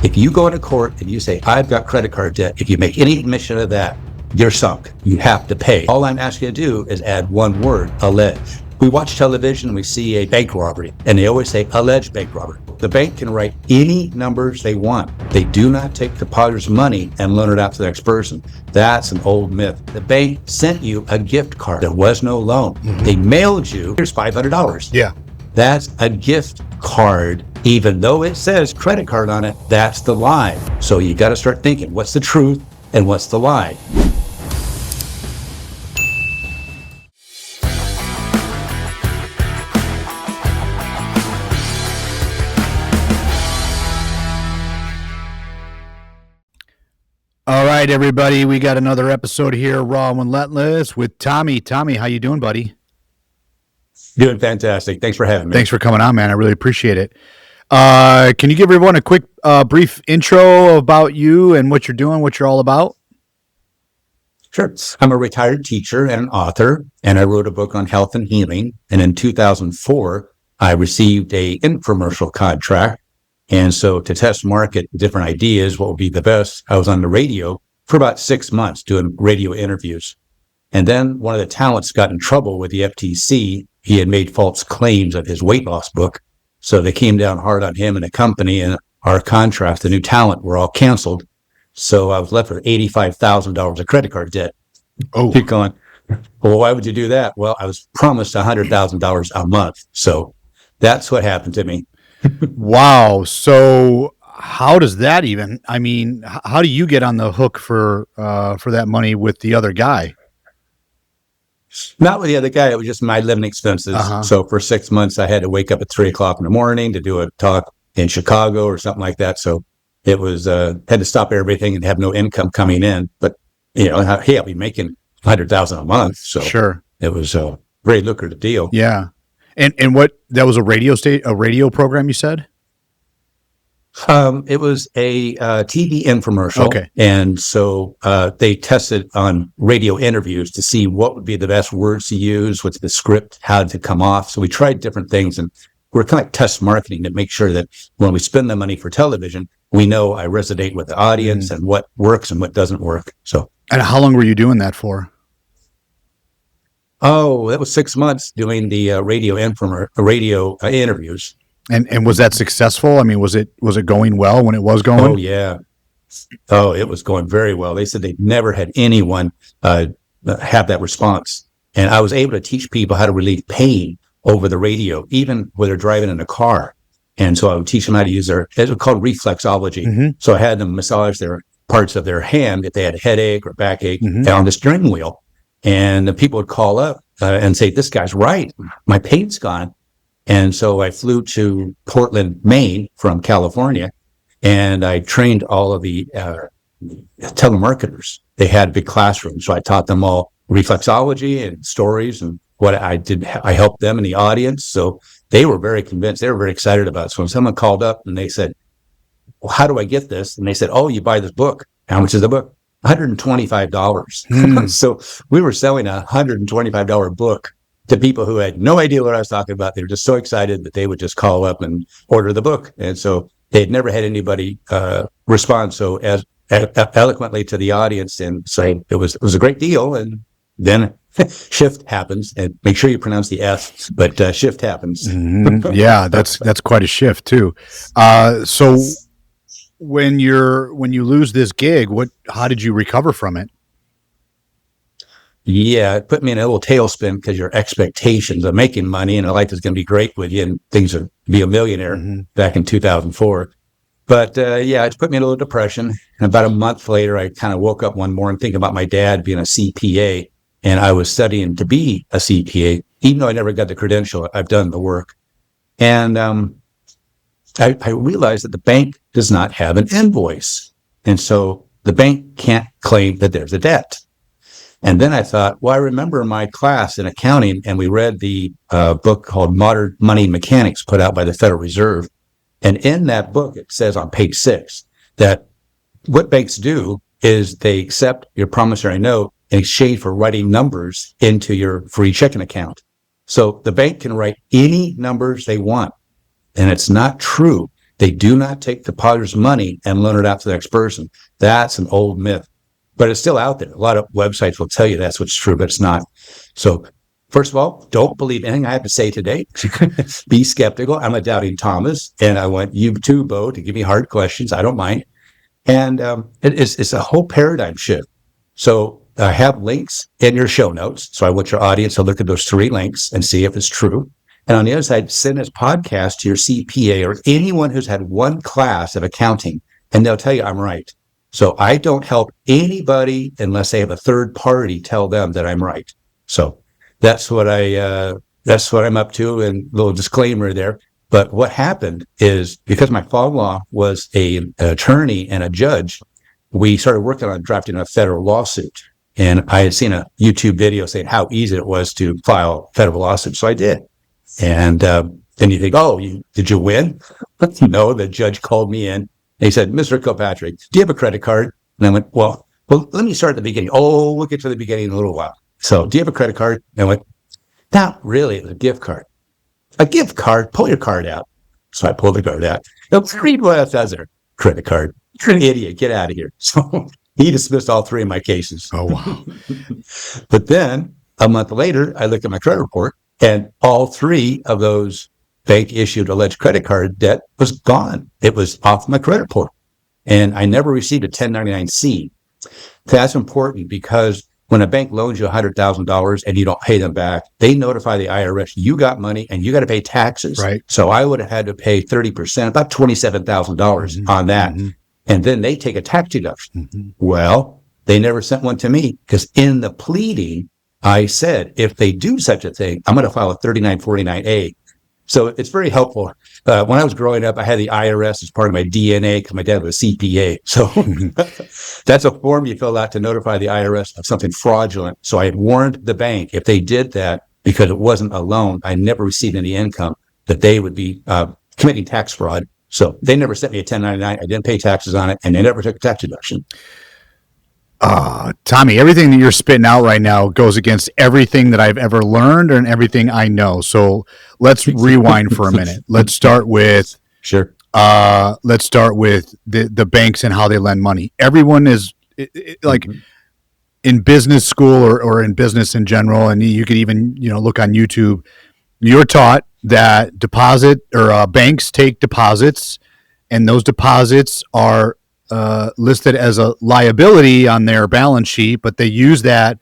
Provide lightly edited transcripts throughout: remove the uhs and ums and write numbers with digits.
If you go into court and you say, I've got credit card debt, if you make any admission of that, you're sunk. You have to pay. All I'm asking you to do is add one word, allege. We watch television and we see a bank robbery, and they always say alleged bank robbery. The bank can write any numbers they want. They do not take depositors' money and loan it out to the next person. That's an old myth. The bank sent you a gift card. There was no loan. They mailed you, here's $500. Yeah. That's a gift card. Even though it says credit card on it, that's the lie. So you got to start thinking, what's the truth and what's the lie? All right, everybody, we got another episode here, Raw Relentless, with Tommy. Tommy, how you doing, buddy? Doing fantastic. Thanks for having me. Thanks for coming on, man. I really appreciate it. Can you give everyone a quick, brief intro about you and what you're doing, what you're all about? Sure. I'm a retired teacher and an author, and I wrote a book on health and healing. And in 2004, I received a infomercial contract. And so to test market different ideas, what would be the best, I was on the radio for about 6 months doing radio interviews. And then one of the talents got in trouble with the FTC. He had made false claims of his weight loss book. So they came down hard on him and the company, and our contract, the new talent, were all canceled. So I was left with $85,000 of credit card debt. Oh, Keep going. Well, why would you do that? Well, I was promised $100,000 a month. So that's what happened to me. wow. So how does that even, I mean, how do you get on the hook for that money with the other guy? Not with the other guy. It was just my living expenses. So for 6 months, I had to wake up at 3:00 in the morning to do a talk in Chicago or something like that. So it was, had to stop everything and have no income coming in. But, you know, hey, I'll be making $100,000 a month. So Sure. It was a very lucrative deal. Yeah. And what, that was a radio program, you said? It was a TV infomercial. Okay. And so they tested on radio interviews to see what would be the best words to use, what's the script, how to come off. So we tried different things, and we're kind of like test marketing to make sure that when we spend the money for television, we know I resonate with the audience and what works and what doesn't work. So. And how long were you doing that for? Oh, that was 6 months doing the radio interviews. And was that successful? I mean, was it going well when it was going? Oh, yeah. Oh, it was going very well. They said they'd never had anyone have that response. And I was able to teach people how to relieve pain over the radio, even when they're driving in a car. And so I would teach them how to use it was called reflexology. So I had them massage their parts of their hand if they had a headache or backache on the steering wheel. And the people would call up and say, this guy's right. My pain's gone. And so I flew to Portland, Maine from California, and I trained all of the telemarketers. They had big classrooms. So I taught them all reflexology and stories and what I did. I helped them in the audience. So they were very convinced. They were very excited about it. So when someone called up and they said, well, how do I get this? And they said, oh, you buy this book. How much is the book? $125. So we were selling a $125 book to people who had no idea what I was talking about. They were just so excited that they would just call up and order the book. And so they had never had anybody respond so as eloquently to the audience and say it was a great deal. And then shift happens, and make sure you pronounce the S, but shift happens. Yeah, that's quite a shift too. So when you lose this gig, how did you recover from it? Yeah, it put me in a little tailspin because your expectations of making money and life is going to be great with you and things are be a millionaire back in 2004. But yeah, it put me in a little depression. And about a month later, I kind of woke up one morning thinking about my dad being a CPA, and I was studying to be a CPA, even though I never got the credential. I've done the work. And I realized that the bank does not have an invoice. And so the bank can't claim that there's a debt. And then I thought, well, I remember my class in accounting, and we read the book called Modern Money Mechanics put out by the Federal Reserve. And in that book, it says on page 6 that what banks do is they accept your promissory note in exchange for writing numbers into your free checking account. So the bank can write any numbers they want. And it's not true They do not take depositors' money and loan it out to the next person. That's an old myth, but it's still out there. A lot of websites will tell you that's what's true, but it's not. So first of all, don't believe anything I have to say today. Be skeptical. I'm a doubting Thomas, and I want you too, Bo, to give me hard questions. I don't mind. And it's a whole paradigm shift. So I have links in your show notes. So I want your audience to look at those 3 links and see if it's true. And on the other side, send this podcast to your CPA or anyone who's had one class of accounting, and they'll tell you I'm right. So I don't help anybody unless they have a third party tell them that I'm right. So that's what I'm up to, and a little disclaimer there. But what happened is, because my father-in-law was an attorney and a judge, we started working on drafting a federal lawsuit. And I had seen a YouTube video saying how easy it was to file a federal lawsuit. So I did. And then you think, oh, did you win? No, the judge called me in. And he said, Mr. Kilpatrick, do you have a credit card? And I went, well, let me start at the beginning. Oh, we'll get to the beginning in a little while. So do you have a credit card? And I went, not really, it's a gift card. A gift card? Pull your card out. So I pulled the card out. Read what else has there? Credit card. You're an idiot. Get out of here. So he dismissed all 3 of my cases. Oh, wow. But then a month later, I looked at my credit report, and all 3 of those bank-issued alleged credit card debt was gone. It was off my credit report. And I never received a 1099-C. That's important, because when a bank loans you $100,000 and you don't pay them back, they notify the IRS you got money and you got to pay taxes. Right. So I would have had to pay 30%, about $27,000 on that. And then they take a tax deduction. Well, they never sent one to me, because in the pleading, I said, if they do such a thing, I'm going to file a 3949A. So it's very helpful. When I was growing up, I had the IRS as part of my DNA because my dad was a CPA. So that's a form you fill out to notify the IRS of something fraudulent. So I had warned the bank, if they did that, because it wasn't a loan, I never received any income, that they would be committing tax fraud. So they never sent me a 1099. I didn't pay taxes on it, and they never took a tax deduction. Tommy, everything that you're spitting out right now goes against everything that I've ever learned and everything I know. So let's rewind for a minute. Let's start with let's start with the banks and how they lend money. Everyone is like in business school or in business in general, and you could even look on YouTube. You're taught that banks take deposits, and those deposits are listed as a liability on their balance sheet, but they use that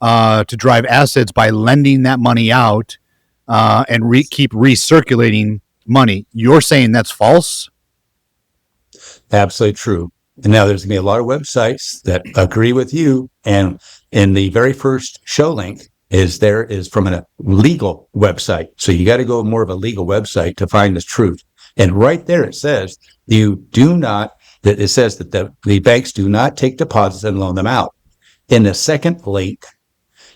to drive assets by lending that money out and keep recirculating money. You're saying that's false? Absolutely true. And now there's going to be a lot of websites that agree with you. And in the very first show link is from a legal website. So you got to go more of a legal website to find this truth. And right there it says it says that the banks do not take deposits and loan them out. In the second link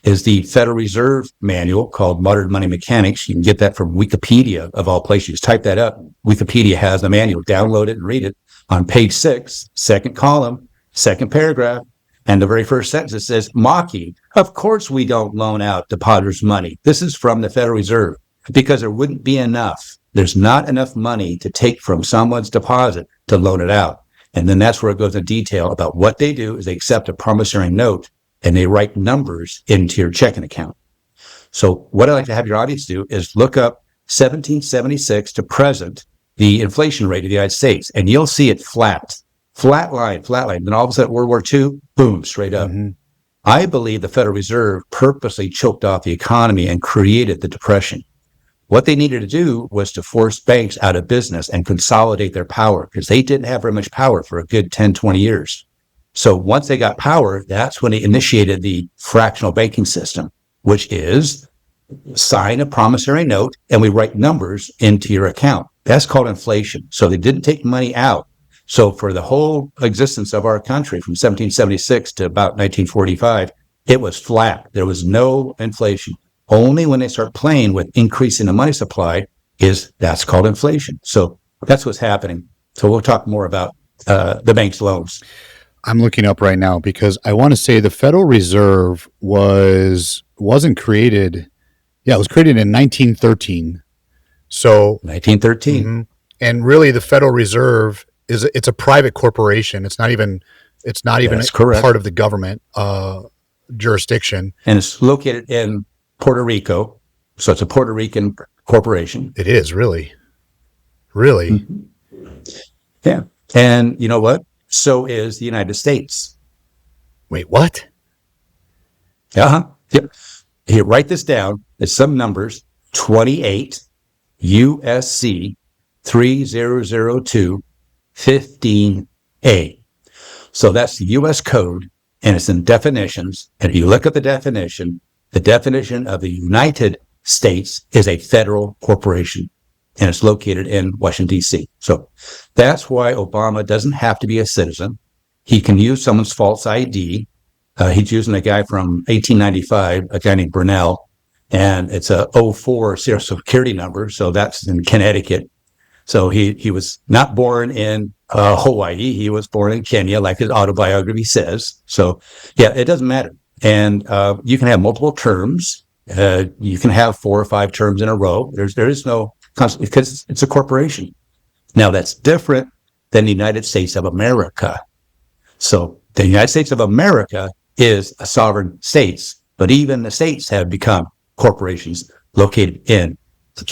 is the Federal Reserve manual called Modern Money Mechanics. You can get that from Wikipedia, of all places. Just type that up. Wikipedia has the manual. Download it and read it. On page 6, second column, second paragraph, and the very first sentence, it says, mocking, of course we don't loan out depositors' money. This is from the Federal Reserve, because there wouldn't be enough. There's not enough money to take from someone's deposit to loan it out. And then that's where it goes in detail about what they do is they accept a promissory note and they write numbers into your checking account. So what I'd like to have your audience do is look up 1776 to present, the inflation rate of the United States, and you'll see it flat line. Then all of a sudden, World War II, boom, straight up. I believe the Federal Reserve purposely choked off the economy and created the Depression. What they needed to do was to force banks out of business and consolidate their power, because they didn't have very much power for a good 10, 20 years. So once they got power, that's when they initiated the fractional banking system, which is sign a promissory note and we write numbers into your account. That's called inflation. So they didn't take money out. So for the whole existence of our country from 1776 to about 1945, it was flat. There was no inflation. Only when they start playing with increasing the money supply that's called inflation. So that's what's happening. So we'll talk more about the bank's loans. I'm looking up right now because I want to say the Federal Reserve wasn't created. Yeah, it was created in 1913. So 1913. And really, the Federal Reserve it's a private corporation. It's not even That's correct. part of the government jurisdiction. And it's located in Puerto Rico. So it's a Puerto Rican corporation. It is really. Yeah. And you know what? So is the United States. Wait, what? Yep. Here, write this down. It's some numbers. 28 USC 3002 15A. So that's the U.S. code, and it's in definitions. And if you look at the definition of the United States is a federal corporation, and it's located in Washington, D.C. So that's why Obama doesn't have to be a citizen. He can use someone's false ID. He's using a guy from 1895, a guy named Brunel, and it's a 04 Social Security number. So that's in Connecticut. So he was not born in Hawaii. He was born in Kenya, like his autobiography says. So yeah, it doesn't matter. And you can have multiple terms. You can have 4 or 5 terms in a row. There is no constant, because it's a corporation. Now that's different than the United States of America. So the United States of America is a sovereign states, but even the states have become corporations located in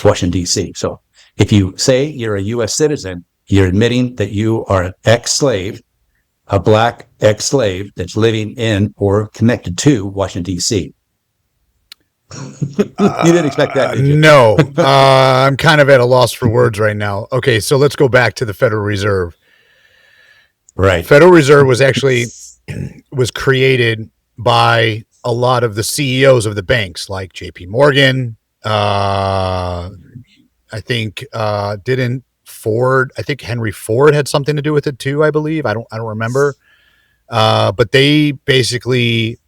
Washington, D.C. So if you say you're a U.S. citizen, you're admitting that you are an ex-slave, a black ex-slave that's living in or connected to Washington, D.C. You didn't expect that, did you? No. I'm kind of at a loss for words right now. Okay, so let's go back to the Federal Reserve. Right. Federal Reserve was created by a lot of the CEOs of the banks, like J.P. Morgan. I think Henry Ford had something to do with it too, I believe. I don't remember. But they basically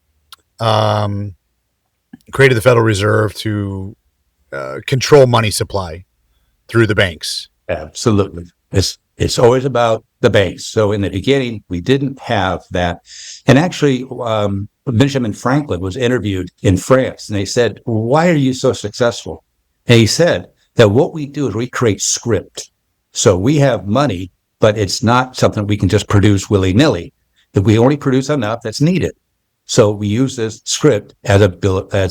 created the Federal Reserve to control money supply through the banks. Absolutely. It's always about the banks. So in the beginning, we didn't have that. And actually, Benjamin Franklin was interviewed in France, and they said, "Why are you so successful?" And he said that what we do is we create script. So we have money, but it's not something we can just produce willy-nilly. That we only produce enough that's needed. So we use this script as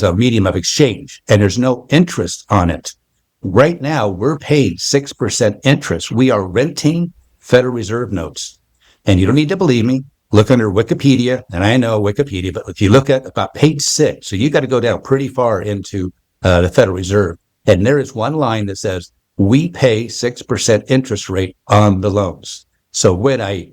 a medium of exchange, and there's no interest on it. Right now, we're paid 6% interest. We are renting Federal Reserve notes. And you don't need to believe me. Look under Wikipedia, and I know Wikipedia, but if you look at about page 6, so you got to go down pretty far into the Federal Reserve, and there is one line that says, we pay 6% interest rate on the loans. So when a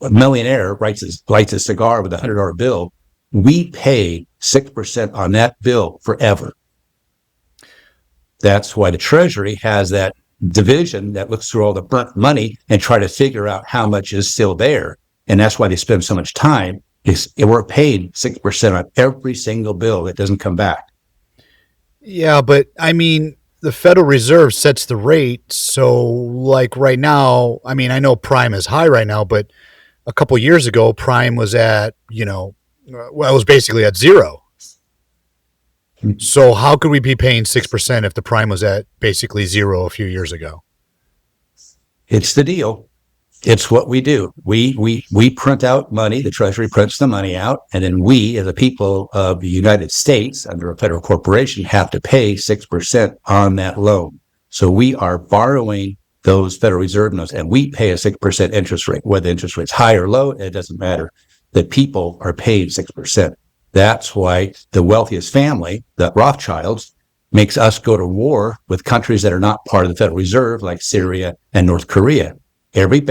millionaire lights a cigar with a $100 bill, we pay 6% on that bill forever. That's why the Treasury has that division that looks through all the burnt money and try to figure out how much is still there. And that's why they spend so much time. We're paid 6% on every single bill that doesn't come back. Yeah, but I mean, the Federal Reserve sets the rate. So like right now, I mean, I know prime is high right now, but a couple years ago, prime was at, it was basically at 0. So how could we be paying 6% if the prime was at basically 0 a few years ago? It's the deal. It's what we do. We print out money. The Treasury prints the money out, and then we, as the people of the United States, under a federal corporation, have to pay 6% on that loan. So we are borrowing those Federal Reserve notes, and we pay a 6% interest rate. Whether the interest rate's high or low, it doesn't matter. The people are paid 6%. That's why the wealthiest family, the Rothschilds, makes us go to war with countries that are not part of the Federal Reserve, like Syria and North Korea. Every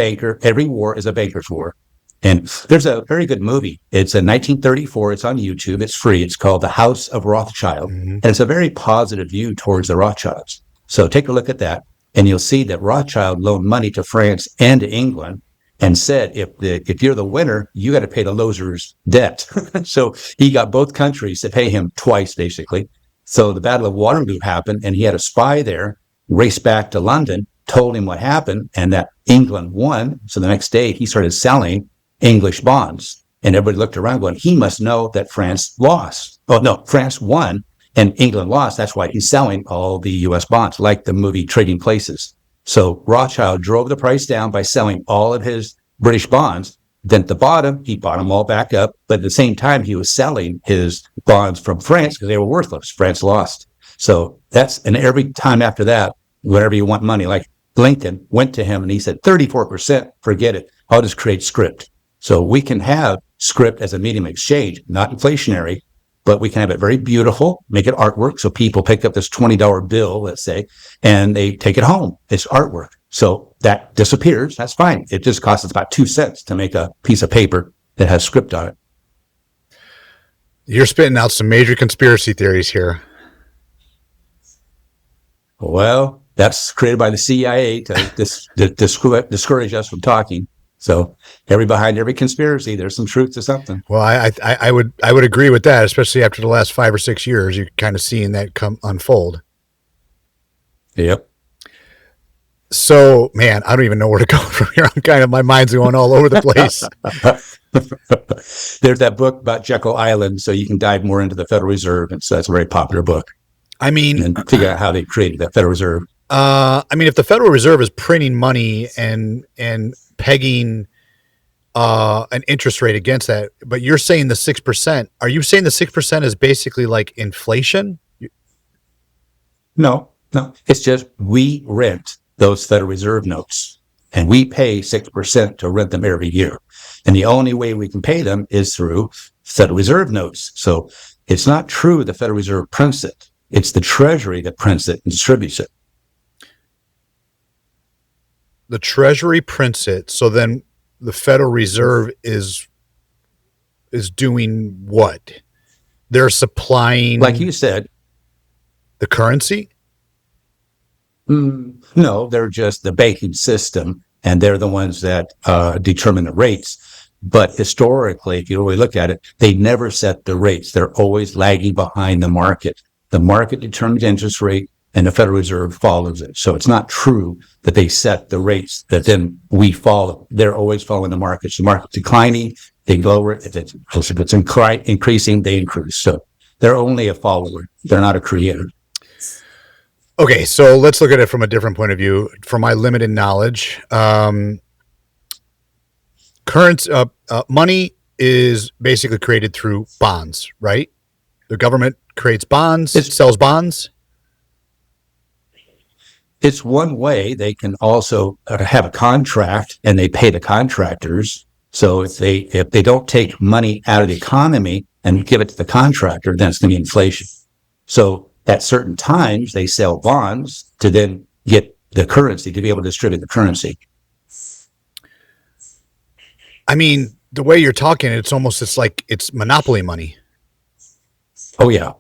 war is a banker's war. And there's a very good movie. It's in 1934. It's on YouTube. It's free. It's called The House of Rothschild. Mm-hmm. And it's a very positive view towards the Rothschilds. So take a look at that, and you'll see that Rothschild loaned money to France and to England and said, if you're the winner, you got to pay the loser's debt. So he got both countries to pay him twice, basically. So the Battle of Waterloo happened, and he had a spy there, raced back to London, told him what happened, and that England won. So the next day, he started selling English bonds. And everybody looked around going, he must know that France lost. Oh, no, France won and England lost. That's why he's selling all the U.S. bonds, like the movie Trading Places. So Rothschild drove the price down by selling all of his British bonds. Then at the bottom, he bought them all back up. But at the same time, he was selling his bonds from France because they were worthless. France lost. So and every time after that, whenever you want money, like Lincoln went to him and he said, 34%, forget it. I'll just create script. So we can have script as a medium of exchange, not inflationary, but we can have it very beautiful, make it artwork. So people pick up this $20 bill, let's say, and they take it home. It's artwork. So that disappears. That's fine. It just costs us about 2 cents to make a piece of paper that has script on it. You're spitting out some major conspiracy theories here. Well, that's created by the CIA to discourage us from talking. So behind every conspiracy, there's some truth to something. Well, I would agree with that, especially after the last 5 or 6 years. You're kind of seeing that unfold. Yep. So, man, I don't even know where to go from here. My mind's going all over the place. There's that book about Jekyll Island, so you can dive more into the Federal Reserve. And so that's a very popular book. I mean, and figure out how they created that Federal Reserve. If the Federal Reserve is printing money and pegging an interest rate against that, but you're saying the 6%, are you saying the 6% is basically like inflation? No, it's just we rent those Federal Reserve notes and we pay 6% to rent them every year. And the only way we can pay them is through Federal Reserve notes. So it's not true the Federal Reserve prints it. It's the Treasury that prints it and distributes it. The Treasury prints it. So then the Federal Reserve is doing what? They're supplying, like you said, the currency? No, they're just the banking system, and they're the ones that determine the rates. But historically, if you really look at it, they never set the rates. They're always lagging behind the market. The market determines interest rate, and the Federal Reserve follows it. So it's not true that they set the rates that then we follow. They're always following the market. So the market's declining, they lower it. If it's increasing, they increase. So they're only a follower. They're not a creator. Okay, so let's look at it from a different point of view. From my limited knowledge, money is basically created through bonds, right? The government creates bonds, sells bonds. It's one way. They can also have a contract and they pay the contractors. So if they don't take money out of the economy and give it to the contractor, then it's going to be inflation. So at certain times, they sell bonds to then get the currency, to be able to distribute the currency. I mean, the way you're talking, it's like it's monopoly money. Oh yeah,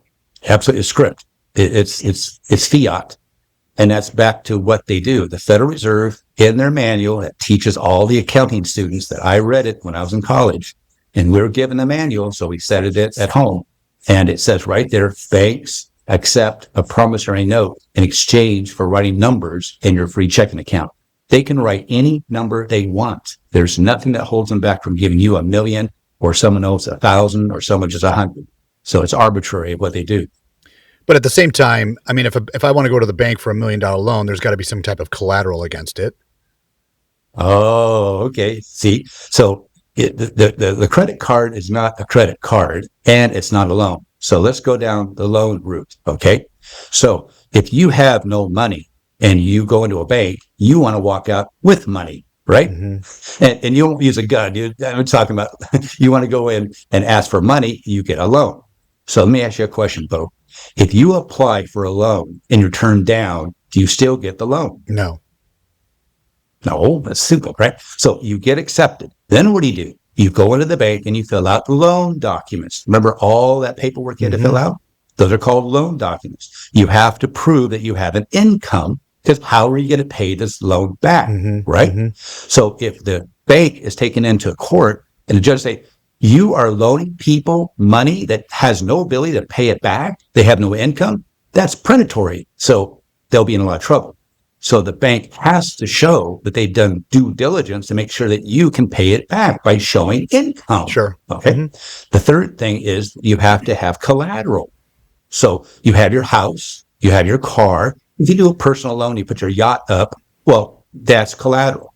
absolutely. It's script. It's fiat. And that's back to what they do. The Federal Reserve, in their manual, that teaches all the accounting students that I read it when I was in college, and we were given the manual, so we set it at home. And it says right there, banks accept a promissory note in exchange for writing numbers in your free checking account. They can write any number they want. There's nothing that holds them back from giving you $1 million or someone else 1,000 or someone just 100. So it's arbitrary what they do. But at the same time, I mean, if I want to go to the bank for $1 million loan, there's got to be some type of collateral against it. Oh, okay. See, so the credit card is not a credit card and it's not a loan. So let's go down the loan route. Okay. So if you have no money and you go into a bank, you want to walk out with money, right? Mm-hmm. And you won't use a gun. I'm talking about you want to go in and ask for money, you get a loan. So let me ask you a question, Bo. If you apply for a loan and you're turned down, do you still get the loan? No, that's simple, right? So you get accepted. Then what do? You go into the bank and you fill out the loan documents. Remember all that paperwork you had to fill out? Those are called loan documents. You have to prove that you have an income, because how are you going to pay this loan back, right? Mm-hmm. So if the bank is taken into court and the judge say, you are loaning people money that has no ability to pay it back, they have no income, that's predatory. So they'll be in a lot of trouble. So the bank has to show that they've done due diligence to make sure that you can pay it back by showing income. Sure. Okay. Mm-hmm. The third thing is you have to have collateral. So you have your house, you have your car. If you do a personal loan, you put your yacht up Well, that's collateral.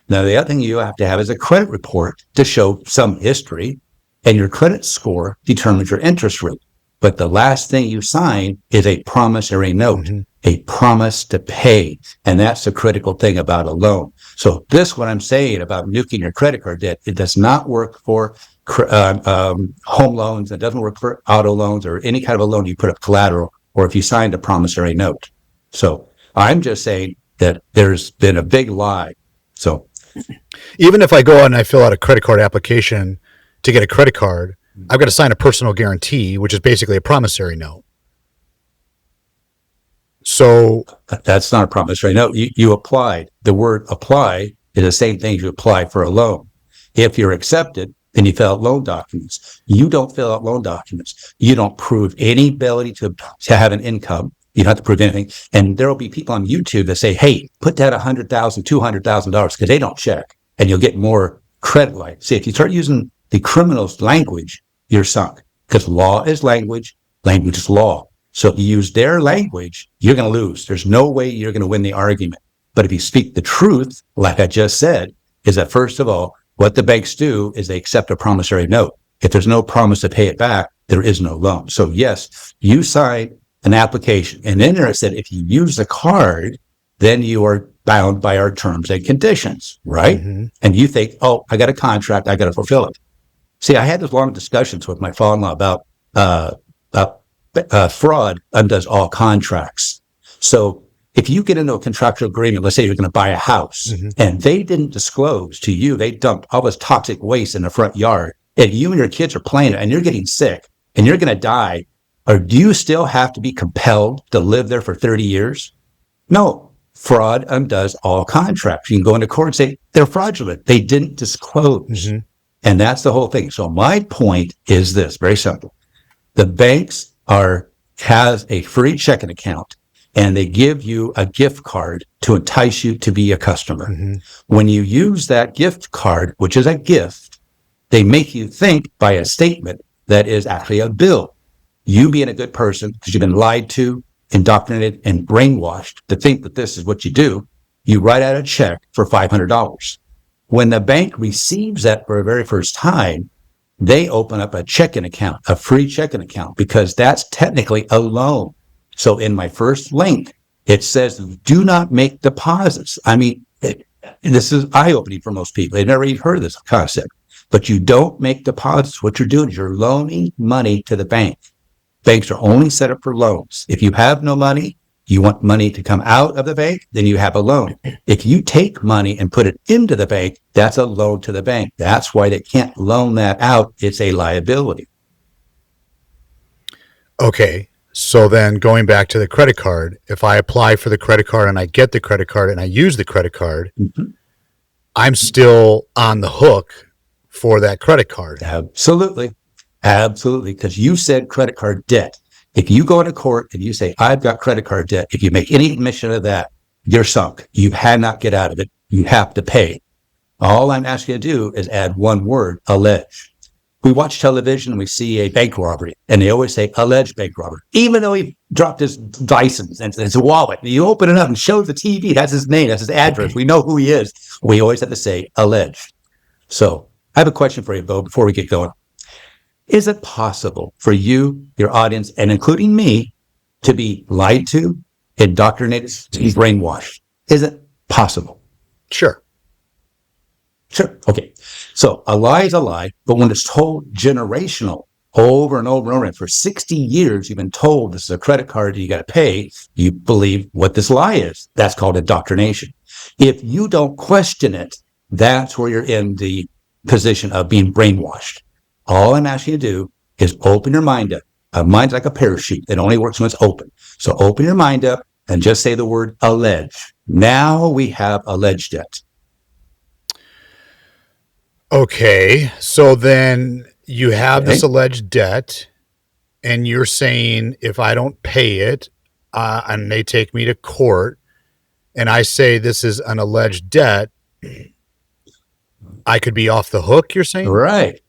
Now, the other thing you have to have is a credit report to show some history, and your credit score determines your interest rate. But the last thing you sign is a promissory note, a promise to pay. And that's the critical thing about a loan. So this, what I'm saying about nuking your credit card debt, it does not work for home loans. It doesn't work for auto loans or any kind of a loan you put up collateral, or if you signed a promissory note. So I'm just saying that there's been a big lie. So even if I go out and I fill out a credit card application to get a credit card, I've got to sign a personal guarantee, which is basically a promissory note. So that's not a promissory note. You applied. The word apply is the same thing as you apply for a loan. If you're accepted, then you fill out loan documents. You don't fill out loan documents. You don't prove any ability to have an income. You don't have to prove anything. And there will be people on YouTube that say, hey, put that $100,000, $200,000 because they don't check, and you'll get more credit line. See, if you start using the criminal's language, you're sunk, because law is language, language is law. So if you use their language, you're going to lose. There's no way you're going to win the argument. But if you speak the truth, like I just said, is that first of all, what the banks do is they accept a promissory note. If there's no promise to pay it back, there is no loan. So yes, you sign an application, and then there it said, if you use the card, then you are bound by our terms and conditions, right? And you think, oh, I got a contract, I got to fulfill it. See, I had these long discussions with my father-in-law about fraud undoes all contracts. So if you get into a contractual agreement, let's say you're going to buy a house, and they didn't disclose to you, they dumped all this toxic waste in the front yard, and you and your kids are playing it, and you're getting sick, and you're going to die, or do you still have to be compelled to live there for 30 years? No. Fraud undoes all contracts. You can go into court and say, they're fraudulent. They didn't disclose. And that's the whole thing. So my point is this, very simple. The banks has a free checking account, and they give you a gift card to entice you to be a customer. When you use that gift card, which is a gift, they make you think by a statement that is actually a bill. You being a good person, because you've been lied to, indoctrinated, and brainwashed to think that this is what you do, you write out a check for $500. When the bank receives that for the very first time, they open up a checking account, a free checking account, because that's technically a loan. So in my first link, it says, do not make deposits. I mean, this is eye-opening for most people. They've never even heard of this concept. But you don't make deposits. What you're doing is you're loaning money to the bank. Banks are only set up for loans. If you have no money, you want money to come out of the bank, then you have a loan. If you take money and put it into the bank, that's a loan to the bank. That's why they can't loan that out. It's a liability. Okay. So then going back to the credit card, if I apply for the credit card and I get the credit card and I use the credit card, I'm still on the hook for that credit card. Absolutely. Absolutely. Because you said credit card debt. If you go into court and you say, I've got credit card debt, if you make any admission of that, you're sunk. You cannot get out of it. You have to pay. All I'm asking you to do is add one word, allege. We watch television and we see a bank robbery, and they always say alleged bank robbery, even though he dropped his license and his wallet. You open it up and show the TV. That's his name. That's his address. We know who he is. We always have to say alleged. So I have a question for you, Bo, before we get going. Is it possible for you, your audience, and including me, to be lied to, indoctrinated, brainwashed? Is it possible? Sure. Sure. Okay. So a lie is a lie, but when it's told generational over and over and over, and for 60 years, you've been told this is a credit card you got to pay, you believe what this lie is. That's called indoctrination. If you don't question it, that's where you're in the position of being brainwashed. All I'm asking you to do is open your mind up. A mind's like a parachute. It only works when it's open. So open your mind up and just say the word allege. Now we have alleged debt. Okay. So then you have this alleged debt, and you're saying if I don't pay it and they take me to court and I say this is an alleged debt, I could be off the hook, you're saying? Right.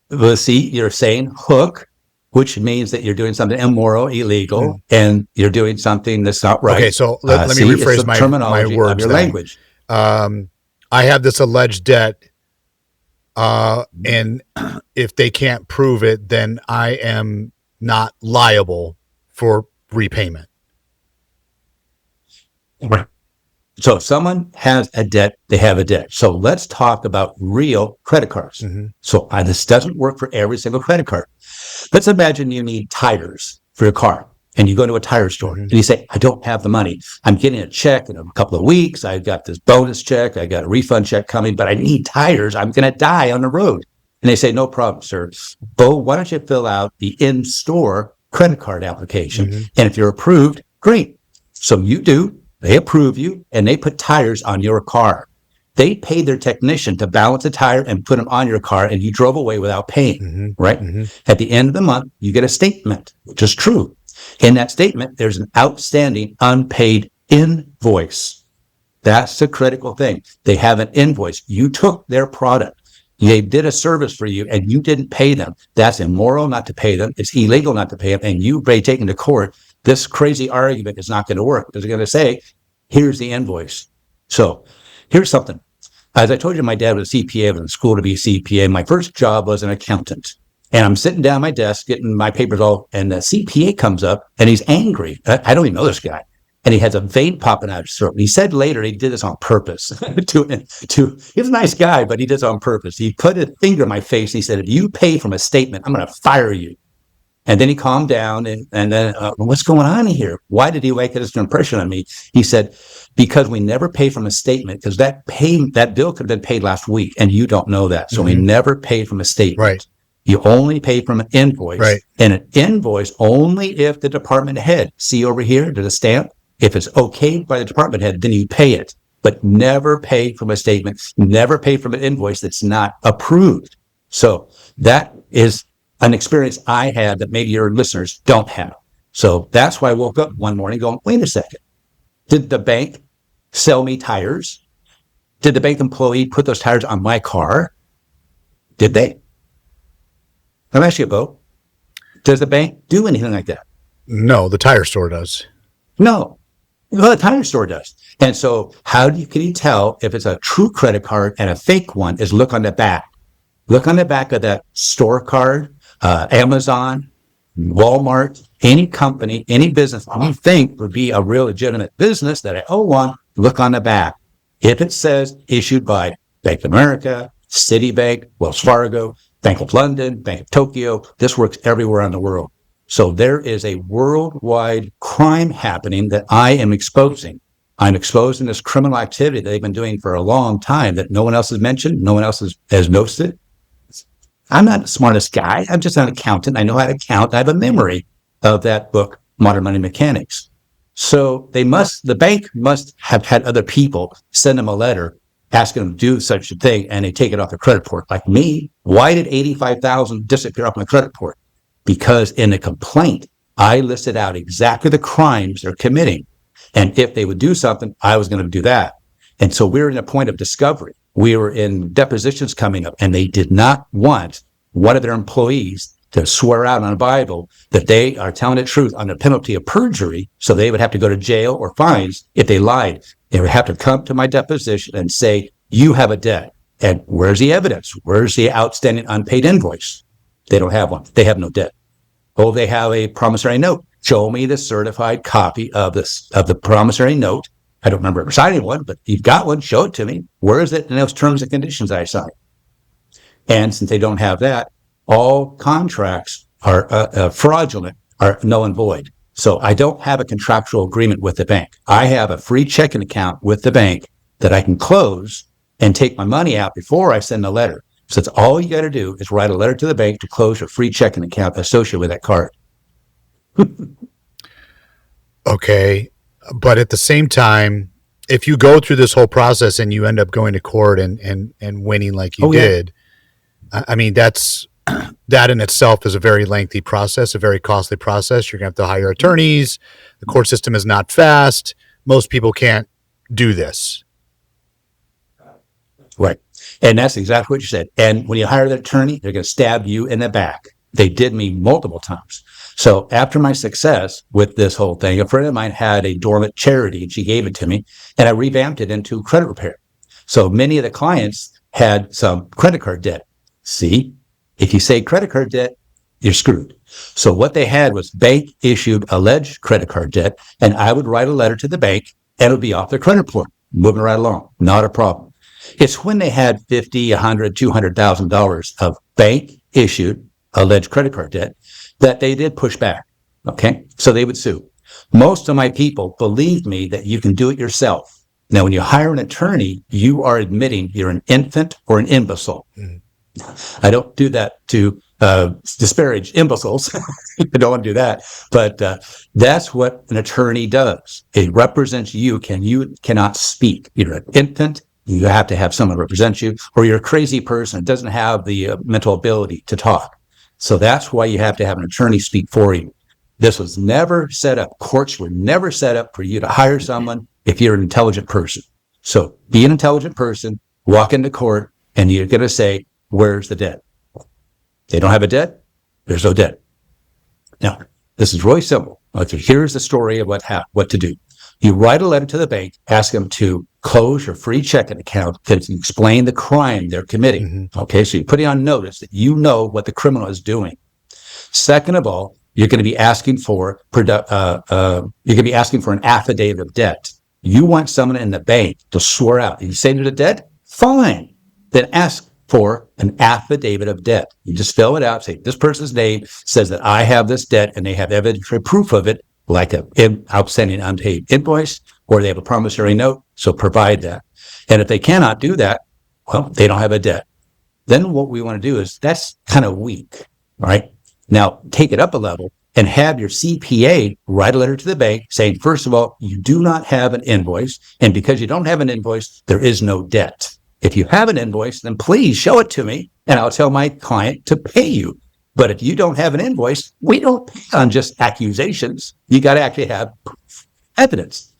Well, see, you're saying hook. which means that you're doing something immoral, illegal, and you're doing something that's not right. Okay, so let me rephrase my terminology words. Of your then. language. I have this alleged debt, and if they can't prove it, then I am not liable for repayment. Right. So if someone has a debt, they have a debt. So let's talk about real credit cards. So this doesn't work for every single credit card. Let's imagine you need tires for your car, and you go to a tire store and you say, I don't have the money. I'm getting a check in a couple of weeks. I've got this bonus check. I got a refund check coming, but I need tires. I'm going to die on the road. And they say, no problem, sir. Bo, why don't you fill out the in-store credit card application? And if you're approved, great. So you do. They approve you, and they put tires on your car. They paid their technician to balance a tire and put them on your car, and you drove away without paying, right? At the end of the month, you get a statement, which is true. In that statement, there's an outstanding unpaid invoice. That's the critical thing. They have an invoice. You took their product. They did a service for you, and you didn't pay them. That's immoral not to pay them. It's illegal not to pay them, and you may take them to court. This crazy argument is not going to work because they're going to say, here's the invoice. So here's something. As I told you, my dad was a CPA. I was in school to be a CPA. My first job was an accountant. And I'm sitting down at my desk getting my papers all, and the CPA comes up and he's angry. I don't even know this guy. And he has a vein popping out of his throat. And he said later he did this on purpose. He's a nice guy, but he did this on purpose. He put a finger in my face. And he said, if you pay from a statement, I'm going to fire you. And then he calmed down and then, what's going on here? Why did he make this impression on me? He said, because we never pay from a statement, because that bill could have been paid last week and you don't know that. So we never paid from a statement. Right. You only pay from an invoice. Right. And an invoice only if the department head, see over here, there's a stamp. If it's okayed by the department head, then you pay it. But never pay from a statement, never pay from an invoice that's not approved. So that is an experience I had that maybe your listeners don't have. So that's why I woke up one morning going, wait a second. Did the bank sell me tires? Did the bank employee put those tires on my car? Did they? I'm asking you, Bo. Does the bank do anything like that? No, the tire store does. No. Well, the tire store does. And so can you tell if it's a true credit card and a fake one is look on the back. Look on the back of that store card, Amazon, Walmart, any company, any business you think would be a real legitimate business that I owe one, look on the back. If it says issued by Bank of America, Citibank, Wells Fargo, Bank of London, Bank of Tokyo, this works everywhere in the world. So there is a worldwide crime happening that I am exposing. I'm exposing this criminal activity that they've been doing for a long time that no one else has mentioned, no one else has noticed it. I'm not the smartest guy. I'm just an accountant. I know how to count. I have a memory of that book, Modern Money Mechanics. So the bank must have had other people send them a letter asking them to do such a thing, and they take it off the credit report. Like me, why did $85,000 disappear off my credit report? Because in the complaint, I listed out exactly the crimes they're committing. And if they would do something, I was going to do that. And so we were in a point of discovery. We were in depositions coming up, and they did not want one of their employees to swear out on a Bible that they are telling the truth under penalty of perjury. So they would have to go to jail or fines if they lied. They would have to come to my deposition and say, you have a debt. And where's the evidence? Where's the outstanding unpaid invoice? They don't have one. They have no debt. Oh, they have a promissory note. Show me the certified copy of the promissory note. I don't remember signing one, but you've got one. Show it to me. Where is it in those terms and conditions I signed? And since they don't have that, all contracts are fraudulent, are null and void. So I don't have a contractual agreement with the bank. I have a free checking account with the bank that I can close and take my money out before I send a letter. So that's all you got to do is write a letter to the bank to close your free checking account associated with that card. Okay. But at the same time, if you go through this whole process and you end up going to court and winning like you did, I mean, that in itself is a very lengthy process, a very costly process. You're going to have to hire attorneys. The court system is not fast. Most people can't do this. Right. And that's exactly what you said. And when you hire that attorney, they're going to stab you in the back. They did me multiple times. So after my success with this whole thing, a friend of mine had a dormant charity and she gave it to me and I revamped it into credit repair. So many of the clients had some credit card debt. See, if you say credit card debt, you're screwed. So what they had was bank issued alleged credit card debt, and I would write a letter to the bank and it would be off their credit report, moving right along. Not a problem. It's when they had $50, $100, $200,000 of bank issued alleged credit card debt that they did push back. Okay. So they would sue. Most of my people believe me that you can do it yourself. Now, when you hire an attorney, you are admitting you're an infant or an imbecile. I don't do that to disparage imbeciles. I don't want to do that. But that's what an attorney does. It represents you. You cannot speak. You're an infant. You have to have someone represent you, or you're a crazy person that doesn't have the mental ability to talk. So that's why you have to have an attorney speak for you. This was never set up. Courts were never set up for you to hire someone if you're an intelligent person. So be an intelligent person, walk into court, and you're going to say, where's the debt? They don't have a debt. There's no debt. Now, this is really simple. Here's the story of what to do. You write a letter to the bank, ask them to close your free checking account to explain the crime they're committing. Okay, so you put it on notice that you know what the criminal is doing. Second of all, you're going to be asking for an affidavit of debt. You want someone in the bank to swear out. You say there's a debt? Fine. Then ask for an affidavit of debt. You just fill it out, say this person's name says that I have this debt, and they have evidentiary proof of it, like an outstanding unpaid invoice, or they have a promissory note, so provide that. And if they cannot do that, well, they don't have a debt. Then what we want to do is, that's kind of weak, all right? Now, take it up a level and have your CPA write a letter to the bank saying, first of all, you do not have an invoice, and because you don't have an invoice, there is no debt. If you have an invoice, then please show it to me, and I'll tell my client to pay you. But if you don't have an invoice, we don't pay on just accusations. You got to actually have evidence.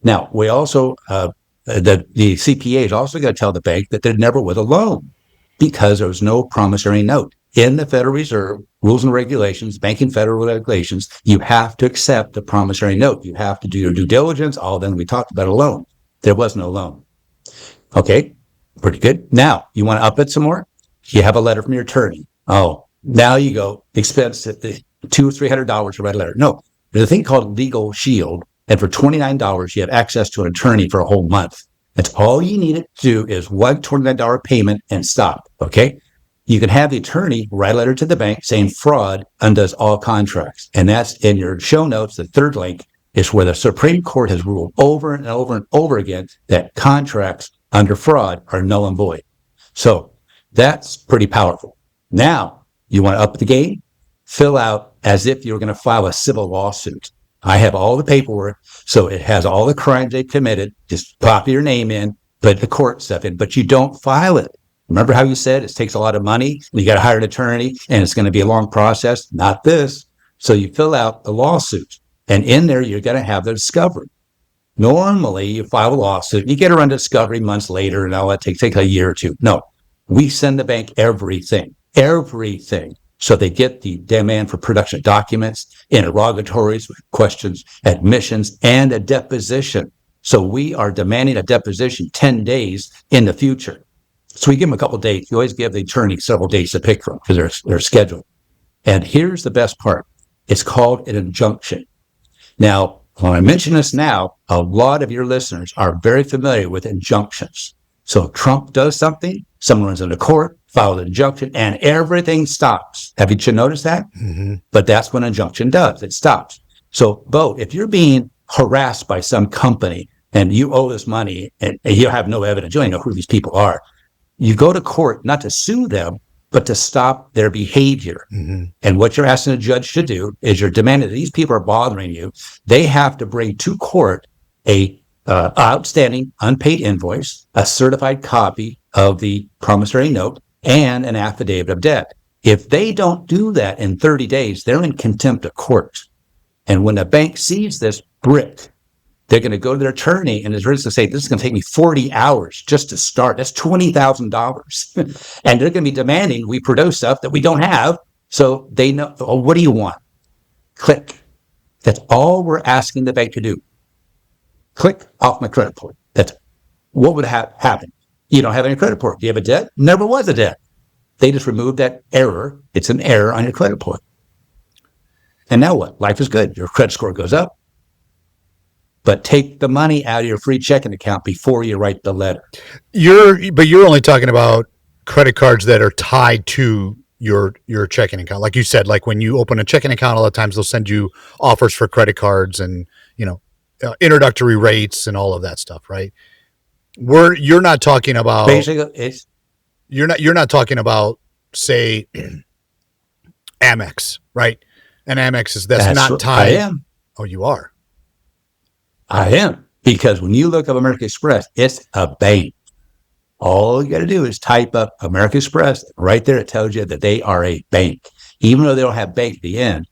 Now, we also, the CPA is also going to tell the bank that there never was a loan because there was no promissory note. In the Federal Reserve rules and regulations, banking federal regulations, you have to accept the promissory note. You have to do your due diligence. All then we talked about a loan. There was no loan. Okay, pretty good. Now, you want to up it some more? You have a letter from your attorney. Oh, now you go expense at the $200 or $300 to write a letter. No, there's a thing called Legal Shield, and for $29, you have access to an attorney for a whole month. That's all you need to do is one $29 payment and stop. Okay. You can have the attorney write a letter to the bank saying fraud undoes all contracts. And that's in your show notes. The third link is where the Supreme Court has ruled over and over and over again that contracts under fraud are null and void. So that's pretty powerful. Now you want to up the game, fill out as if you're going to file a civil lawsuit. I have all the paperwork. So it has all the crimes they committed. Just copy your name in, put the court stuff in, but you don't file it. Remember how you said it takes a lot of money, and you got to hire an attorney, and it's going to be a long process? Not this. So you fill out the lawsuit, and in there, you're going to have the discovery. Normally, you file a lawsuit, you get around to discovery months later, and all that takes a year or two. No, we send the bank everything. So they get the demand for production of documents, interrogatories, questions, admissions, and a deposition. So we are demanding a deposition 10 days in the future. So we give them a couple of dates. You always give the attorney several dates to pick from because they're scheduled. And here's the best part. It's called an injunction. Now, when I mention this now, a lot of your listeners are very familiar with injunctions. So if Trump does something, someone runs into court, files an injunction, and everything stops. Have you noticed that? Mm-hmm. But that's what an injunction does. It stops. So, Bo, if you're being harassed by some company and you owe this money and you have no evidence, you don't know who these people are, you go to court not to sue them, but to stop their behavior. Mm-hmm. And what you're asking a judge to do is you're demanding that these people are bothering you. They have to bring to court a outstanding unpaid invoice, a certified copy of the promissory note, and an affidavit of debt. If they don't do that in 30 days, they're in contempt of court. And when a bank sees this brick, they're going to go to their attorney and is ready to say, this is going to take me 40 hours just to start. That's $20,000. And they're going to be demanding we produce stuff that we don't have So they know, oh, what do you want? Click. That's all we're asking the bank to do. Click off my credit report. That's what would happen. You don't have any credit report. Do you have a debt? Never was a debt. They just removed that error. It's an error on your credit report. And now what? Life is good. Your credit score goes up. But take the money out of your free checking account before you write the letter. You're only talking about credit cards that are tied to your checking account. Like you said, like when you open a checking account, a lot of times they'll send you offers for credit cards and, introductory rates and all of that stuff, right? You're not talking about basically you're not talking about, say, Amex, right? And Amex that's not tied. I am. Oh, you are. I am, because when you look up American Express, it's a bank. All you got to do is type up American Express. Right there, it tells you that they are a bank, even though they don't have bank at the end.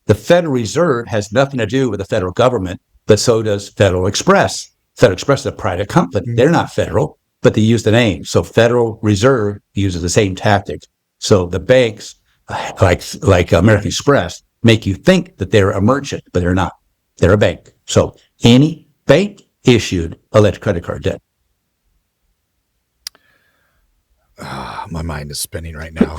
The Federal Reserve has nothing to do with the federal government, but so does Federal Express. Federal Express is a private company. Mm-hmm. They're not federal, but they use the name. So Federal Reserve uses the same tactics. So the banks, like American Express, make you think that they're a merchant, but they're not. They're a bank. So any bank issued alleged credit card debt. My mind is spinning right now.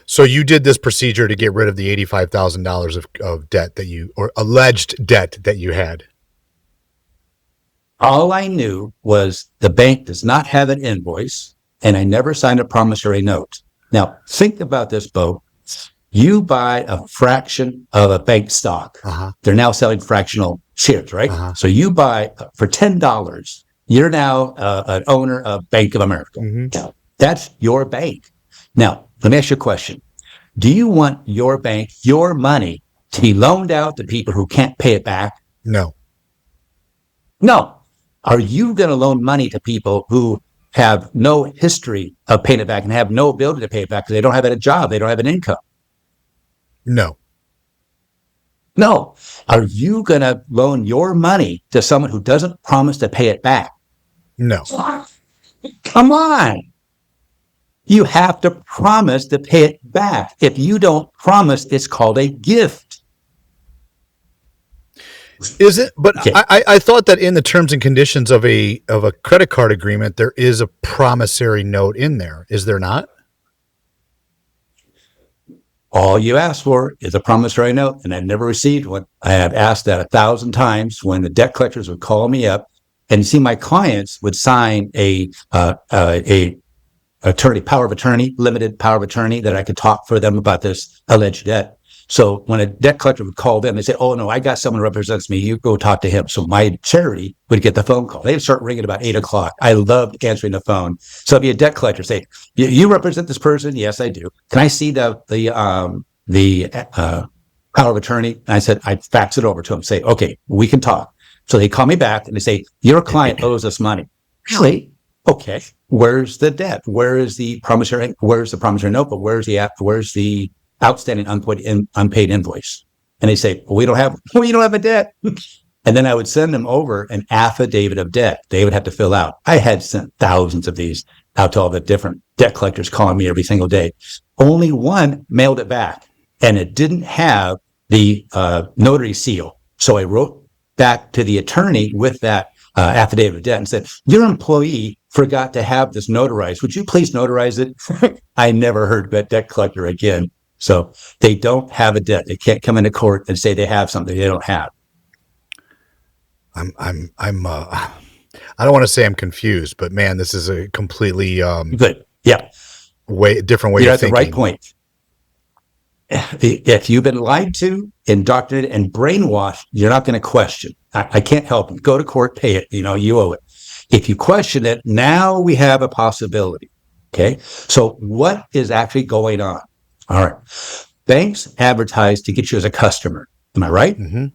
So you did this procedure to get rid of the $85,000 of debt or alleged debt that you had. All I knew was the bank does not have an invoice, and I never signed a promissory note. Now, think about this, Bo. You buy a fraction of a bank stock. Uh-huh. They're now selling fractional shares, right? Uh-huh. So you buy for $10. You're now an owner of Bank of America. Mm-hmm. Now, that's your bank. Now, let me ask you a question. Do you want your bank, your money, to be loaned out to people who can't pay it back? No. No. Are you going to loan money to people who have no history of paying it back and have no ability to pay it back because they don't have a job, they don't have an income? No. No. Are you going to loan your money to someone who doesn't promise to pay it back? No. Come on. You have to promise to pay it back. If you don't promise, it's called a gift. Is it? But okay. I thought that in the terms and conditions of a credit card agreement, there is a promissory note in there. Is there not? All you ask for is a promissory note, and I've never received one. I have asked that 1,000 times when the debt collectors would call me up, and see, my clients would sign a attorney, power of attorney, limited power of attorney, that I could talk for them about this alleged debt. So when a debt collector would call them, they say, "Oh no, I got someone who represents me. You go talk to him." So my charity would get the phone call. They'd start ringing about 8:00. I loved answering the phone. So it'd be a debt collector say, "You represent this person?" "Yes, I do." "Can I see the power of attorney?" And I said, I'd fax it over to him. Say, "Okay, we can talk." So they call me back and they say, "Your client owes us money." "Really? Okay. Where's the debt? Where is the promissory? Where's the promissory note? But where's the outstanding unpaid invoice?" And they say, "Well, we don't have a debt." And then I would send them over an affidavit of debt they would have to fill out. I had sent thousands of these out to all the different debt collectors calling me every single day. Only one mailed it back, and it didn't have the notary seal. So I wrote back to the attorney with that affidavit of debt and said, "Your employee forgot to have this notarized. Would you please notarize it?" I never heard that debt collector again. So they don't have a debt. They can't come into court and say they have something they don't have. I don't want to say I'm confused, but man, this is a completely good. Yeah. Different way You're of thinking. You're at the right point. If you've been lied to, indoctrinated, and brainwashed, you're not going to question. I can't help it. Go to court, pay it. You owe it. If you question it, now we have a possibility. Okay. So what is actually going on? All right. Banks advertise to get you as a customer. Am I right? Mm-hmm.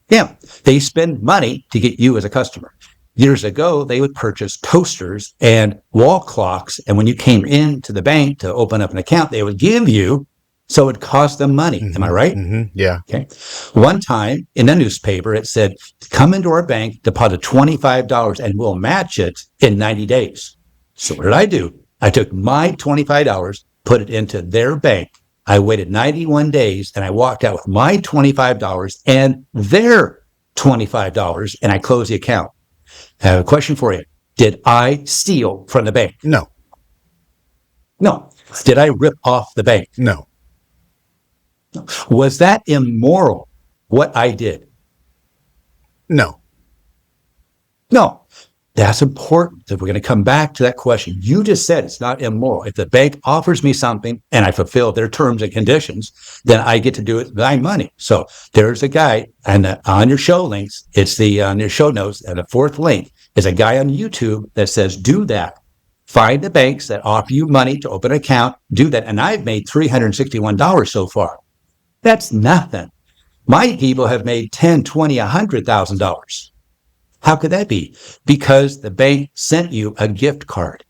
Yeah. They spend money to get you as a customer. Years ago, they would purchase toasters and wall clocks. And when you came into the bank to open up an account, they would give you, so it cost them money. Mm-hmm. Am I right? Mm-hmm. Yeah. Okay. One time in the newspaper, it said, "Come into our bank, deposit $25, and we'll match it in 90 days. So what did I do? I took my $25, put it into their bank. I waited 91 days and I walked out with my $25 and their $25 and I closed the account. I have a question for you. Did I steal from the bank? No. No. Did I rip off the bank? No. Was that immoral, what I did? No. No. That's important. If we're going to come back to that question, you just said it's not immoral. If the bank offers me something and I fulfill their terms and conditions, then I get to do it with my money. So there's a guy, and on your show links, it's on your show notes, and the fourth link is a guy on YouTube that says, do that. Find the banks that offer you money to open an account, do that. And I've made $361 so far. That's nothing. My people have made $10,000, $20,000, $100,000. How could that be? Because the bank sent you a gift card.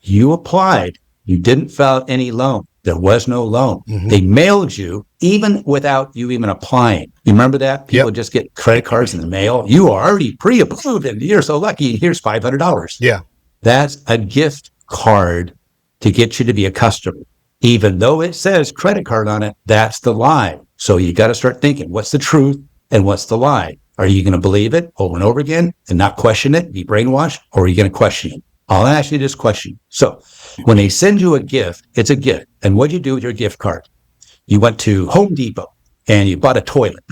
You applied. You didn't fill out any loan. There was no loan. Mm-hmm. They mailed you even without you even applying. You remember that? People just get credit cards in the mail. You are already pre-approved and you're so lucky. Here's $500. Yeah. That's a gift card to get you to be a customer. Even though it says credit card on it, that's the lie. So you got to start thinking, what's the truth and what's the lie? Are you going to believe it over and over again and not question it, be brainwashed, or are you going to question it? I'll ask you this question. So when they send you a gift, it's a gift. And what do you do with your gift card? You went to Home Depot and you bought a toilet,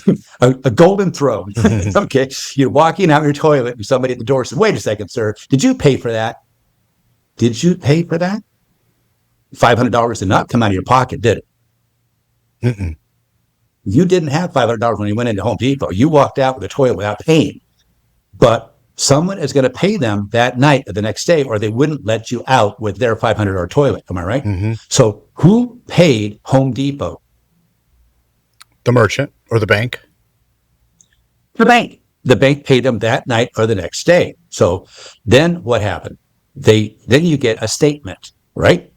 a golden throne. Okay. You're walking out your toilet and somebody at the door says, wait a second, sir. Did you pay for that? Did you pay for that? $500 did not come out of your pocket, did it? Mm-mm. You didn't have $500 when you went into Home Depot. You walked out with a toilet without paying. But someone is going to pay them that night or the next day, or they wouldn't let you out with their $500 toilet. Am I right? Mm-hmm. So who paid Home Depot? The merchant or the bank? The bank. The bank paid them that night or the next day. So then what happened? Then you get a statement, right?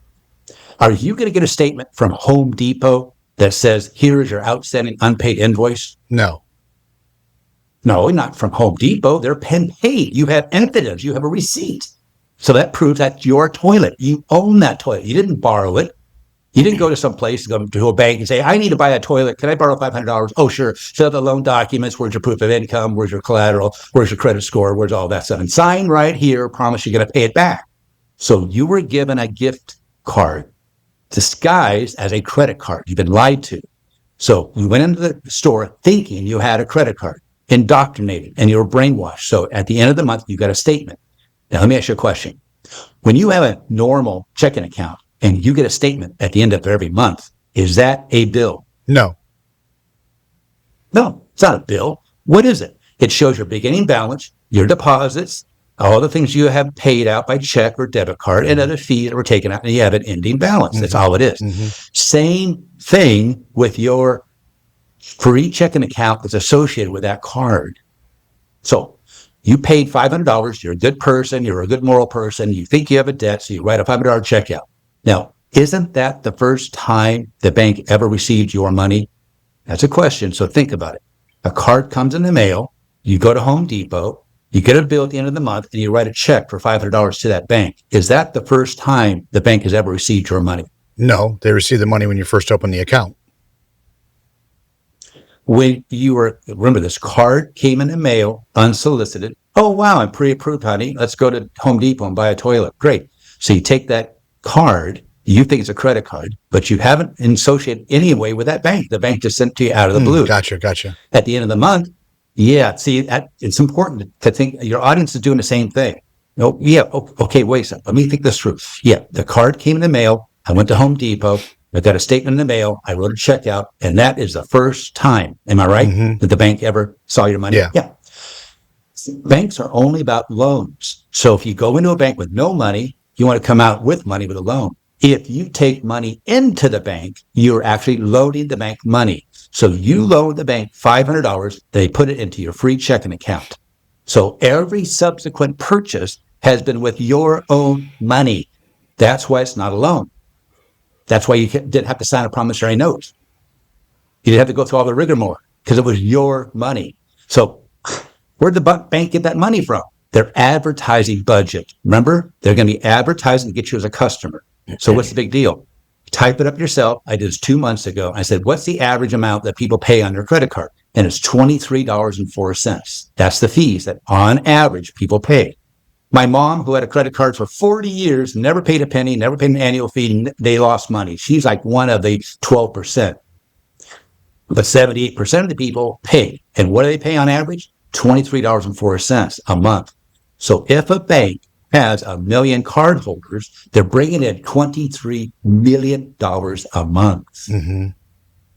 Are you going to get a statement from Home Depot that says, here is your outstanding unpaid invoice? No. No, not from Home Depot. They're paid. You have evidence. You have a receipt. So that proves that's your toilet. You own that toilet. You didn't borrow it. You didn't go to some place, go to a bank and say, I need to buy a toilet. Can I borrow $500? Oh, sure. Show the loan documents. Where's your proof of income? Where's your collateral? Where's your credit score? Where's all that stuff? And sign right here. Promise you're going to pay it back. So you were given a gift card disguised as a credit card. You've been lied to. So you went into the store thinking you had a credit card, indoctrinated, and you were brainwashed. So at the end of the month, you got a statement. Now, let me ask you a question. When you have a normal checking account and you get a statement at the end of every month, is that a bill? No. No, it's not a bill. What is it? It shows your beginning balance, your deposits, all the things you have paid out by check or debit card, and other fees that were taken out, and you have an ending balance. That's all it is. Mm-hmm. Same thing with your free checking account that's associated with that card. So you paid $500. You're a good person. You're a good moral person. You think you have a debt, so you write a $500 check out. Now, isn't that the first time the bank ever received your money? That's a question, so think about it. A card comes in the mail. You go to Home Depot. You get a bill at the end of the month, and you write a check for $500 to that bank. Is that the first time the bank has ever received your money? No, they received the money when you first opened the account. When you were, remember, this card came in the mail, unsolicited. Oh, wow, I'm pre-approved, honey. Let's go to Home Depot and buy a toilet. Great. So you take that card, you think it's a credit card, but you haven't associated any way with that bank. The bank just sent it to you out of the blue. Gotcha. At the end of the month, it's important to think your audience is doing the same thing. Okay, wait a second. Let me think this through. Yeah, the card came in the mail. I went to Home Depot. I got a statement in the mail. I wrote a check out, and that is the first time, am I right, that the bank ever saw your money? Yeah. Banks are only about loans. So if you go into a bank with no money, you want to come out with money with a loan. If you take money into the bank, you're actually loaning the bank money. So you loan the bank $500, they put it into your free checking account. So every subsequent purchase has been with your own money. That's why it's not a loan. That's why you didn't have to sign a promissory note. You didn't have to go through all the rigmarole because it was your money. So where'd the bank get that money from? their advertising budget. Remember, they're going to be advertising to get you as a customer. So what's the big deal? Type it up yourself. I did this 2 months ago. I said, what's the average amount that people pay on their credit card? And it's $23.04. That's the fees that on average people pay. My mom, who had a credit card for 40 years, never paid a penny, never paid an annual fee. They lost money. She's like one of the 12%. But 78% of the people pay. And what do they pay on average? $23.04 a month. So if a bank has 1 million cardholders, they're bringing in $23 million a month. Mm-hmm.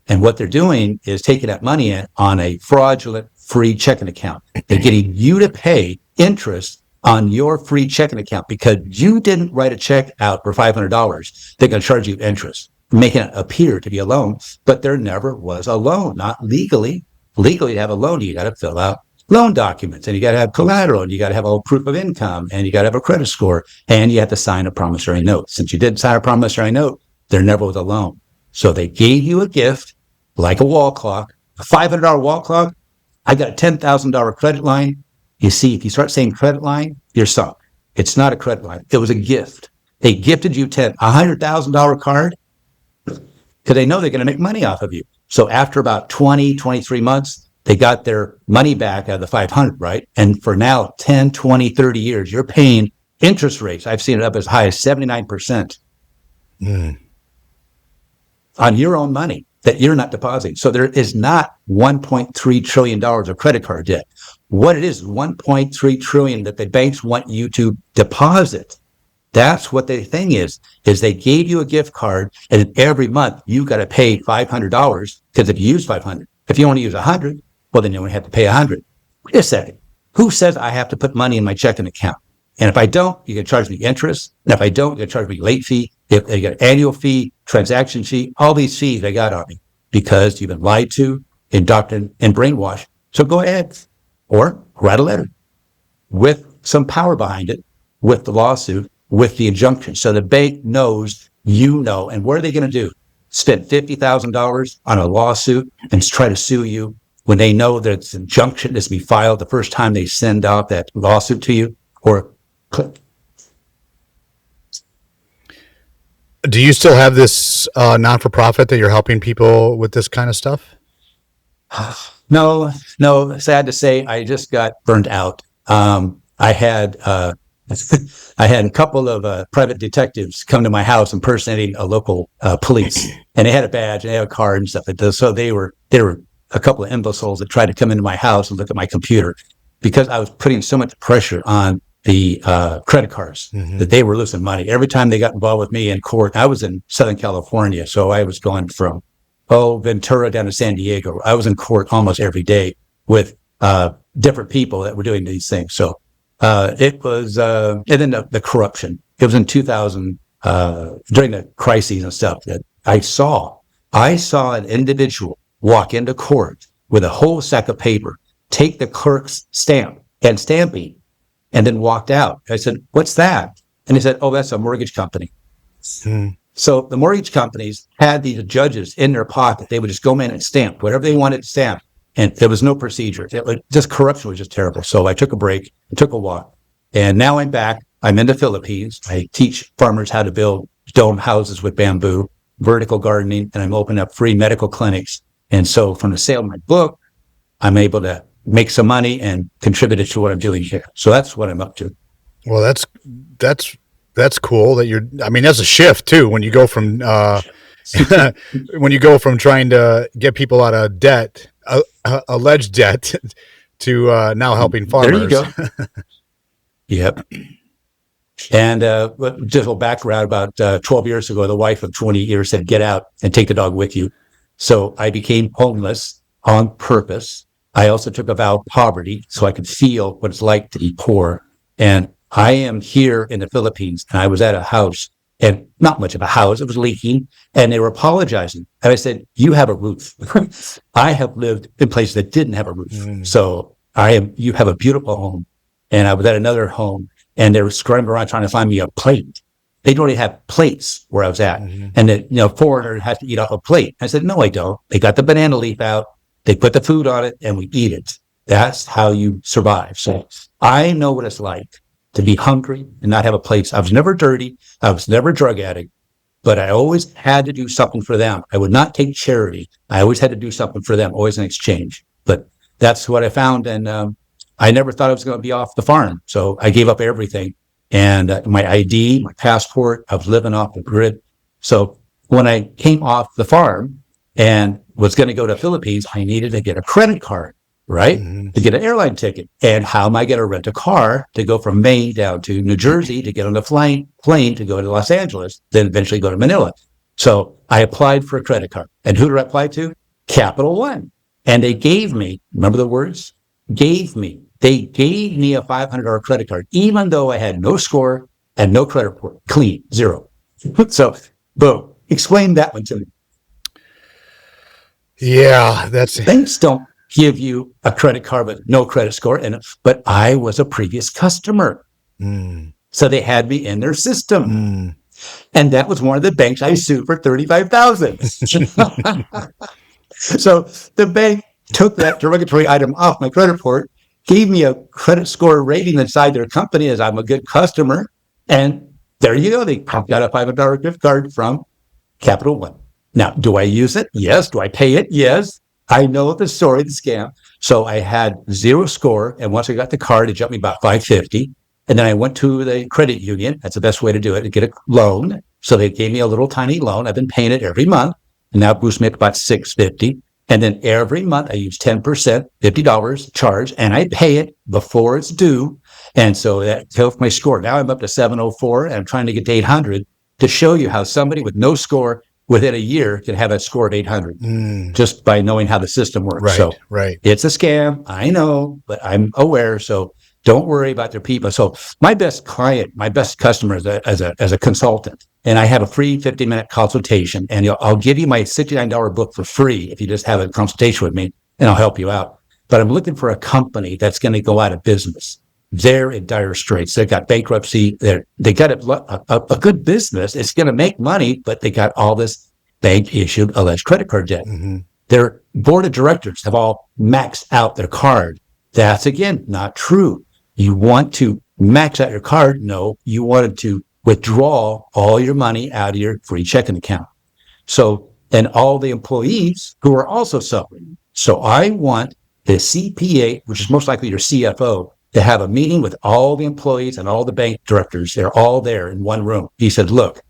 And what they're doing is taking that money in on a fraudulent free checking account. They're getting you to pay interest on your free checking account because you didn't write a check out for $500. They're going to charge you interest, making it appear to be a loan, but there never was a loan, not legally. Legally, to have a loan, you got to fill out loan documents, and you got to have collateral, and you got to have a proof of income, and you got to have a credit score, and you have to sign a promissory note. Since you didn't sign a promissory note, there never was a loan. So they gave you a gift, like a wall clock, a $500 wall clock. I got a $10,000 credit line. You see, if you start saying credit line, you're sunk. It's not a credit line. It was a gift. They gifted you a $100,000 card because they know they're going to make money off of you. So after about 20, 23 months, they got their money back out of the 500, right? And for now, 10, 20, 30 years, you're paying interest rates. I've seen it up as high as 79% on your own money that you're not depositing. So there is not $1.3 trillion of credit card debt. What it is, $1.3 trillion that the banks want you to deposit. That's what the thing is they gave you a gift card, and every month you got to pay $500 because if you use 500, if you only use 100, well, then you only have to pay 100. Wait a second. Who says I have to put money in my checking account? And if I don't, you can charge me interest. And if I don't, you can charge me late fee. If they got annual fee, transaction fee, all these fees they got on me because you've been lied to, indoctrinated, and brainwashed. So go ahead or write a letter with some power behind it, with the lawsuit, with the injunction. So the bank knows you know. And what are they going to do? Spend $50,000 on a lawsuit and try to sue you when they know that it's injunction that's to be filed the first time they send out that lawsuit to you? Or click. Do you still have this non-for-profit that you're helping people with this kind of stuff? No. Sad to say, I just got burnt out. I had a couple of private detectives come to my house impersonating a local police, and they had a badge and they had a card and stuff like this. So they were a couple of imbeciles that tried to come into my house and look at my computer because I was putting so much pressure on the credit cards that they were losing money. Every time they got involved with me in court, I was in Southern California, so I was going from Ventura down to San Diego. I was in court almost every day with different people that were doing these things. So it was, and then the corruption. It was in 2000, during the crises and stuff that I saw an individual walk into court with a whole stack of paper, take the clerk's stamp and stamping, and then walked out. I said, "What's that?" And he said, "Oh, that's a mortgage company." So the mortgage companies had these judges in their pocket. They would just go in and stamp whatever they wanted to stamp. And there was no procedure. Just corruption was just terrible. So I took a break, I took a walk, and now I'm back. I'm in the Philippines. I teach farmers how to build dome houses with bamboo, vertical gardening, and I'm opening up free medical clinics. And so from the sale of my book, I'm able to make some money and contribute it to what I'm doing here. So that's what I'm up to. Well, that's cool that that's a shift too. When you go from, trying to get people out of debt, alleged debt, to now helping farmers. There you go. Yep. And just a little background, about 12 years ago, the wife of 20 years said, "Get out and take the dog with you." So I became homeless on purpose. I also took a vow of poverty so I could feel what it's like to be poor. And I am here in the Philippines, and I was at a house, and not much of a house, it was leaking, and they were apologizing. And I said, "You have a roof." I have lived in places that didn't have a roof. So you have a beautiful home. And I was at another home, and they were scrambling around trying to find me a plate. They don't even have plates where I was at. And the foreigner has to eat off a plate. I said, "No, I don't." They got the banana leaf out, they put the food on it, and we eat it. That's how you survive. So I know what it's like to be hungry and not have a place. I was never dirty. I was never a drug addict, but I always had to do something for them. I would not take charity. I always had to do something for them, always in exchange. But that's what I found. And I never thought I was going to be off the farm. So I gave up everything. And my ID, my passport, I was living off the grid. So when I came off the farm and was going to go to the Philippines, I needed to get a credit card, right? To get an airline ticket. And how am I going to rent a car to go from Maine down to New Jersey to get on the plane to go to Los Angeles, then eventually go to Manila? So I applied for a credit card. And who did I apply to? Capital One. And they gave me, remember the words? They gave me a $500 credit card, even though I had no score and no credit report. Clean, zero. So, boom. Explain that one to me. Yeah, Banks don't give you a credit card with no credit score, but I was a previous customer. So they had me in their system. And that was one of the banks I sued for $35,000. So the bank took that derogatory item off my credit report, gave me a credit score rating inside their company as I'm a good customer. And there you go. They got a $500 gift card from Capital One. Now, do I use it? Yes. Do I pay it? Yes. I know the story, the scam. So I had zero score. And once I got the card, it jumped me about $550. And then I went to the credit union. That's the best way to do it, to get a loan. So they gave me a little tiny loan. I've been paying it every month. And now it boosts me up about $650. And then every month I use 10%, $50 charge, and I pay it before it's due. And so that helped my score. Now I'm up to 704, and I'm trying to get to 800 to show you how somebody with no score within a year can have a score of 800 just by knowing how the system works. Right. It's a scam. I know, but I'm aware. So don't worry about their people. So my best client, my best customer is as a consultant, and I have a free 15-minute consultation, and I'll give you my $69 book for free if you just have a consultation with me, and I'll help you out. But I'm looking for a company that's going to go out of business. They're in dire straits. They've got bankruptcy. They got a good business. It's going to make money, but they got all this bank-issued alleged credit card debt. Their board of directors have all maxed out their card. That's, again, not true. You want to max out your card? No, you wanted to withdraw all your money out of your free checking account. So, and all the employees who are also suffering. So I want the CPA, which is most likely your CFO, to have a meeting with all the employees and all the bank directors. They're all there in one room. He said, look,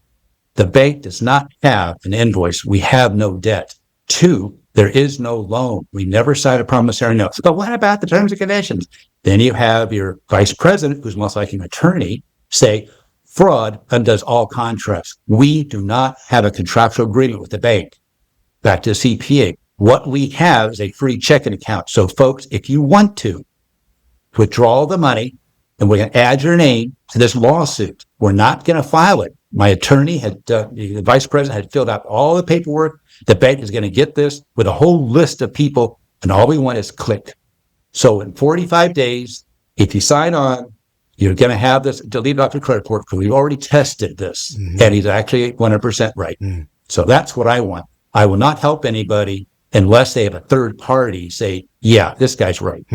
the bank does not have an invoice. We have no debt. 2, there is no loan. We never signed a promissory note. But what about the terms and conditions? Then you have your vice president, who's most likely an attorney, say, fraud undoes all contracts. We do not have a contractual agreement with the bank. Back to the CPA. What we have is a free checking account. So folks, if you want to withdraw the money, and we're going to add your name to this lawsuit, we're not going to file it. My attorney the vice president had filled out all the paperwork. The bank is going to get this with a whole list of people, and all we want is click. So in 45 days, if you sign on, you're going to have this deleted off your credit report because we've already tested this, and he's actually 100% right. So that's what I want. I will not help anybody unless they have a third party say, yeah, this guy's right.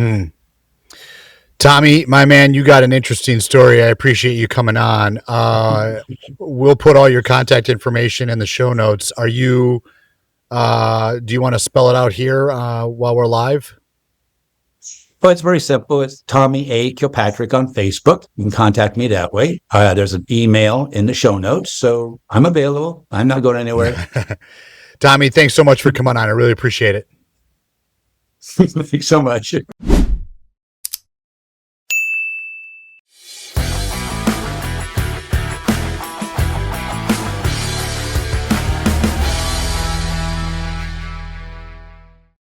Tommy, my man, you got an interesting story. I appreciate you coming on. We'll put all your contact information in the show notes. Do you want to spell it out here while we're live? Well, it's very simple. It's Tommy A. Kilpatrick on Facebook. You can contact me that way. There's an email in the show notes, so I'm available. I'm not going anywhere. Tommy, thanks so much for coming on. I really appreciate it. Thanks so much.